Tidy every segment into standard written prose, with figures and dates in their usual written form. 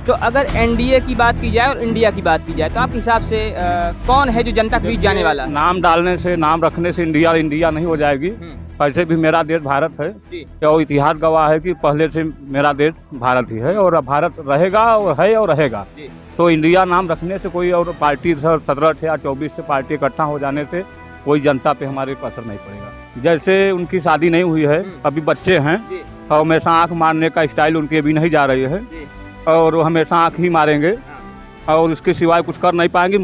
तो अगर एनडीए की बात की जाए और इंडिया की बात की जाए तो आपके हिसाब से कौन है जो जनता के बीच जाने वाला है? नाम डालने से, नाम रखने से इंडिया इंडिया नहीं हो जाएगी। ऐसे भी मेरा देश भारत है और इतिहास गवाह है कि पहले से मेरा देश भारत ही है और भारत रहेगा और है और रहेगा। तो इंडिया नाम रखने से कोई और पार्टी 17 या 24 से पार्टी इकट्ठा हो जाने से कोई जनता पे हमारे को असर नहीं पड़ेगा। जैसे उनकी शादी नहीं हुई है, अभी बच्चे हैं और हमेशा आँख मारने का स्टाइल उनकी अभी नहीं जा रही है और वो हमेशा आँख ही मारेंगे और उसके सिवाय कुछ कर नहीं पाएंगे।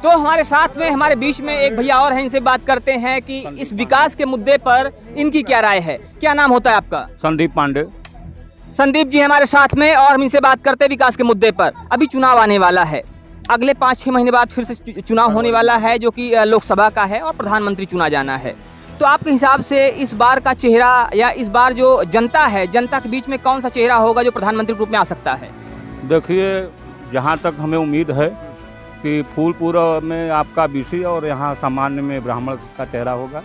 तो हमारे साथ में, हमारे बीच में एक भैया और हैं, इनसे बात करते हैं कि इस विकास के मुद्दे पर इनकी क्या राय है। क्या नाम होता है आपका? संदीप पांडे। संदीप जी हमारे साथ में और हम इनसे बात करते हैं विकास के मुद्दे पर। अभी चुनाव आने वाला है, अगले 5-6 महीने बाद फिर से चुनाव होने वाला है जो कि लोकसभा का है और प्रधानमंत्री चुना जाना है। तो आपके हिसाब से इस बार का चेहरा या इस बार जो जनता है, जनता के बीच में कौन सा चेहरा होगा जो प्रधानमंत्री के रूप में आ सकता है? देखिए, जहाँ तक हमें उम्मीद है कि फूलपुर में आपका बीसी और यहाँ सामान्य में ब्राह्मण का चेहरा होगा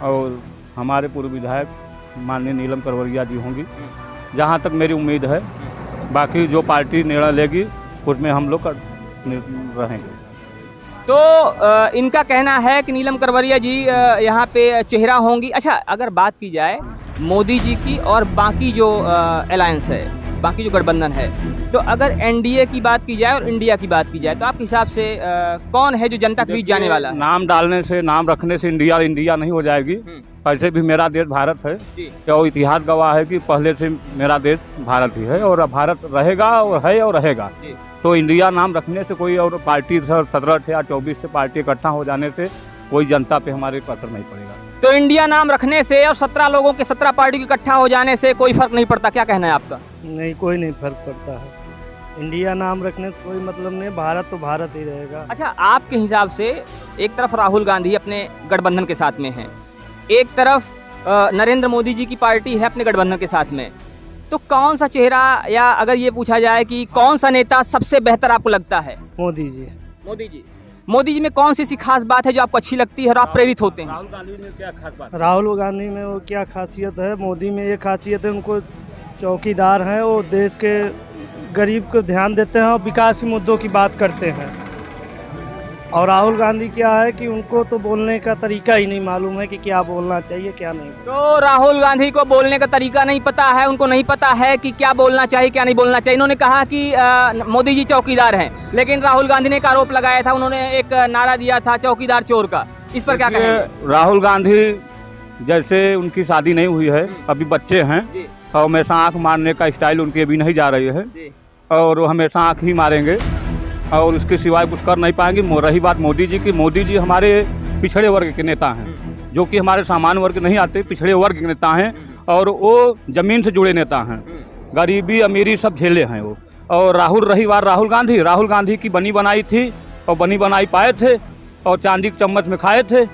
और हमारे पूर्व विधायक माननीय नीलम करवरिया जी होंगी, जहाँ तक मेरी उम्मीद है। बाकी जो पार्टी निर्णय लेगी उसमें हम लोग रहेंगे। तो इनका कहना है कि नीलम करवरिया जी यहाँ पे चेहरा होंगी। अच्छा, अगर बात की जाए मोदी जी की और बाकी जो अलायंस है, बाकी जो गठबंधन है, तो अगर एनडीए की बात की जाए और इंडिया की बात की जाए तो आपके हिसाब से कौन है जो जनता के बीच जाने वाला है? नाम डालने से, नाम रखने से इंडिया इंडिया नहीं हो जाएगी। ऐसे भी मेरा देश भारत है और इतिहास गवाह है कि पहले से मेरा देश भारत ही है और भारत रहेगा और है और रहेगा। तो इंडिया नाम रखने से कोई और पार्टी 17 या 24 से पार्टी इकट्ठा हो जाने से कोई जनता पे हमारे को असर नहीं पड़ेगा। तो इंडिया नाम रखने से और 17 लोगों के 17 पार्टी इकट्ठा हो जाने से कोई फर्क नहीं पड़ता, क्या कहना है आपका? नहीं, कोई नहीं फर्क पड़ता है। इंडिया नाम रखने से कोई मतलब नहीं, भारत तो भारत ही रहेगा। अच्छा, आपके हिसाब से एक तरफ राहुल गांधी अपने गठबंधन के साथ में हैं, एक तरफ नरेंद्र मोदी जी की पार्टी है अपने गठबंधन के साथ में, तो कौन सा चेहरा, या अगर ये पूछा जाए कि कौन सा नेता सबसे बेहतर आपको लगता है? मोदी जी। मोदी जी में कौन सी ऐसी खास बात है जो आपको अच्छी लगती है और आप प्रेरित होते हैं? राहुल गांधी में क्या खास बात? राहुल गांधी में वो क्या खासियत है? मोदी में ये खासियत है, उनको चौकीदार हैं, वो देश के गरीब को ध्यान देते हैं और विकास के मुद्दों की बात करते हैं। और राहुल गांधी क्या है कि उनको तो बोलने का तरीका ही नहीं मालूम है कि क्या बोलना चाहिए क्या नहीं। तो राहुल गांधी को बोलने का तरीका नहीं पता है, उनको नहीं पता है कि क्या बोलना चाहिए क्या नहीं बोलना चाहिए। इन्होंने कहा कि मोदी जी चौकीदार हैं, लेकिन राहुल गांधी ने एक आरोप लगाया था, उन्होंने एक नारा दिया था चौकीदार चोर का। इस पर क्या कहेंगे? राहुल गांधी जैसे उनकी शादी नहीं हुई है, अभी बच्चे हैं और हमेशा आँख मारने का स्टाइल उनकी अभी नहीं जा रही है और वो हमेशा आँख ही मारेंगे और उसके सिवाय कुछ कर नहीं पाएंगे। रही बात मोदी जी की, मोदी जी हमारे पिछड़े वर्ग के नेता हैं, जो कि हमारे सामान्य वर्ग नहीं आते, पिछड़े वर्ग के नेता हैं और वो जमीन से जुड़े नेता हैं, गरीबी अमीरी सब झेले हैं वो। और रही बात राहुल गांधी की बनी बनाई थी और बनी बनाई पाए थे और चांदी के चम्मच में खाए थे।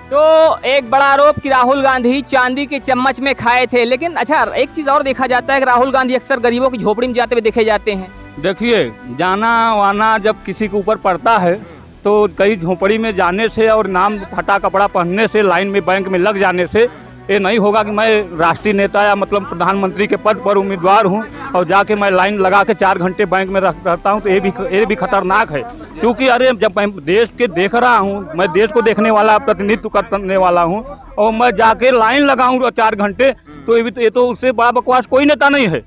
तो एक बड़ा आरोप कि राहुल गांधी चांदी के चम्मच में खाए थे। लेकिन अच्छा, एक चीज़ और देखा जाता है कि राहुल गांधी अक्सर गरीबों की झोपड़ी में जाते हुए देखे जाते हैं। देखिए, जाना वाना जब किसी के ऊपर पड़ता है तो कई झोपड़ी में जाने से और नाम फटा कपड़ा पहनने से, लाइन में बैंक में लग जाने से ये नहीं होगा कि मैं राष्ट्रीय नेता या मतलब प्रधानमंत्री के पद पर उम्मीदवार हूं और जाके मैं लाइन लगा के 4 घंटे बैंक में रहता हूं। तो ये भी खतरनाक है, क्योंकि अरे जब मैं देश के देख रहा हूं, मैं देश को देखने वाला, प्रतिनिधित्व करने वाला हूं और मैं जाके लाइन लगाऊं 4 घंटे, तो ये तो उससे बड़ा बकवास कोई नेता नहीं है।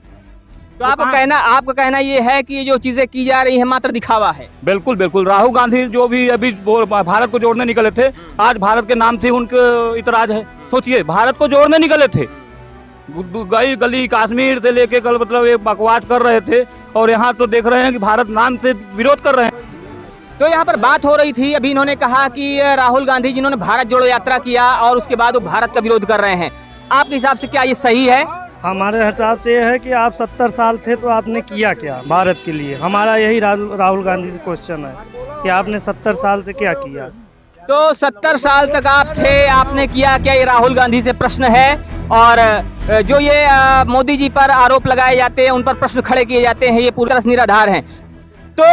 तो आपका कहना ये है कि ये जो चीजें की जा रही है मात्र दिखावा है? बिल्कुल बिल्कुल। राहुल गांधी जो भी अभी भारत को जोड़ने निकले थे, आज भारत के नाम से उनके इतराज है। सोचिए, भारत को जोड़ने निकले थे, गई गली कश्मीर से लेके कल मतलब एक बकवास कर रहे थे और यहाँ तो देख रहे हैं कि भारत नाम से विरोध कर रहे हैं। तो यहाँ पर बात हो रही थी, अभी इन्होंने कहा कि राहुल गांधी जिन्होंने भारत जोड़ो यात्रा किया और उसके बाद वो भारत का विरोध कर रहे हैं। आपके हिसाब से क्या ये सही है? हमारे हिसाब से ये है कि आप 70 साल थे तो आपने किया क्या भारत के लिए? हमारा यही राहुल गांधी से क्वेश्चन है कि आपने 70 साल से क्या किया? तो 70 साल तक आप थे, आपने किया क्या, ये राहुल गांधी से प्रश्न है। और जो ये मोदी जी पर आरोप लगाए जाते हैं, उन पर प्रश्न खड़े किए जाते हैं, ये पूरी तरह से निराधार हैं। तो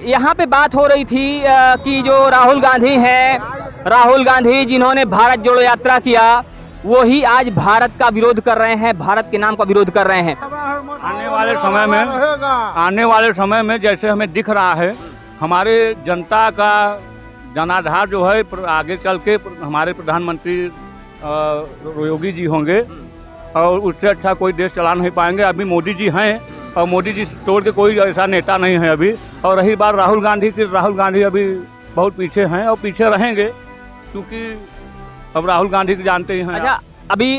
यहाँ पे बात हो रही थी कि जो राहुल गांधी हैं, राहुल गांधी जिन्होंने भारत जोड़ो यात्रा किया, वो ही आज भारत का विरोध कर रहे हैं, भारत के नाम का विरोध कर रहे हैं। आने वाले समय में जैसे हमें दिख रहा है, हमारे जनता का जनाधार जो है आगे चल के हमारे प्रधानमंत्री योगी जी होंगे और उससे अच्छा कोई देश चला नहीं पाएंगे। अभी मोदी जी हैं और मोदी जी तोड़ के कोई ऐसा नेता नहीं है अभी। और रही बात राहुल गांधी की, राहुल गांधी अभी बहुत पीछे हैं और पीछे रहेंगे, क्योंकि अब राहुल गांधी को जानते ही हैं। अच्छा, अभी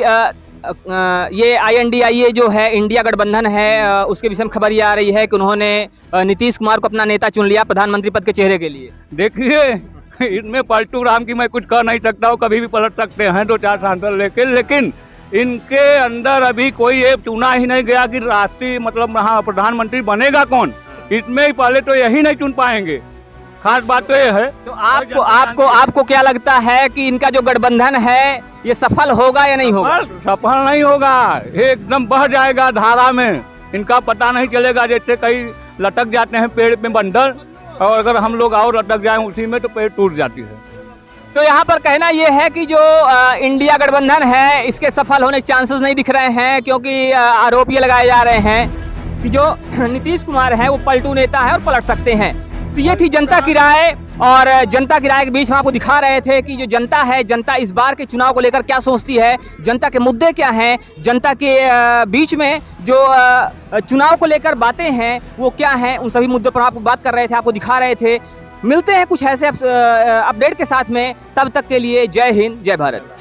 ये INDIA जो है, इंडिया गठबंधन है, उसके विषय में खबर ये आ रही है कि उन्होंने नीतीश कुमार को अपना नेता चुन लिया प्रधानमंत्री पद के चेहरे के लिए। देखिए, इनमें पलटू राम की मैं कुछ कह नहीं सकता हूँ, कभी भी पलट सकते हैं 2-4 सांसद लेके, लेकिन इनके अंदर अभी कोई ये चुना ही नहीं गया कि राष्ट्रीय मतलब हाँ प्रधानमंत्री बनेगा कौन। इसमें ही पहले तो यही नहीं चुन पाएंगे, खास बात तो ये है। तो आपको क्या लगता है कि इनका जो गठबंधन है ये सफल होगा या नहीं होगा? सफल नहीं होगा, ये एकदम बह जाएगा धारा में, इनका पता नहीं चलेगा। जैसे कई लटक जाते हैं पेड़ पे बंदर, और अगर हम लोग और लटक जाएं उसी में तो पेड़ टूट जाती है। तो यहाँ पर कहना ये है कि जो इंडिया गठबंधन है इसके सफल होने के चांसेस नहीं दिख रहे हैं, क्योंकि आरोप ये लगाए जा रहे हैं कि जो नीतीश कुमार है वो पलटू नेता है और पलट सकते हैं। तो ये थी जनता की राय, और जनता की राय के बीच में आपको दिखा रहे थे कि जो जनता है, जनता इस बार के चुनाव को लेकर क्या सोचती है, जनता के मुद्दे क्या हैं, जनता के बीच में जो चुनाव को लेकर बातें हैं वो क्या हैं, उन सभी मुद्दों पर आपको बात कर रहे थे, आपको दिखा रहे थे। मिलते हैं कुछ ऐसे अपडेट के साथ में, तब तक के लिए जय हिंद, जय भारत।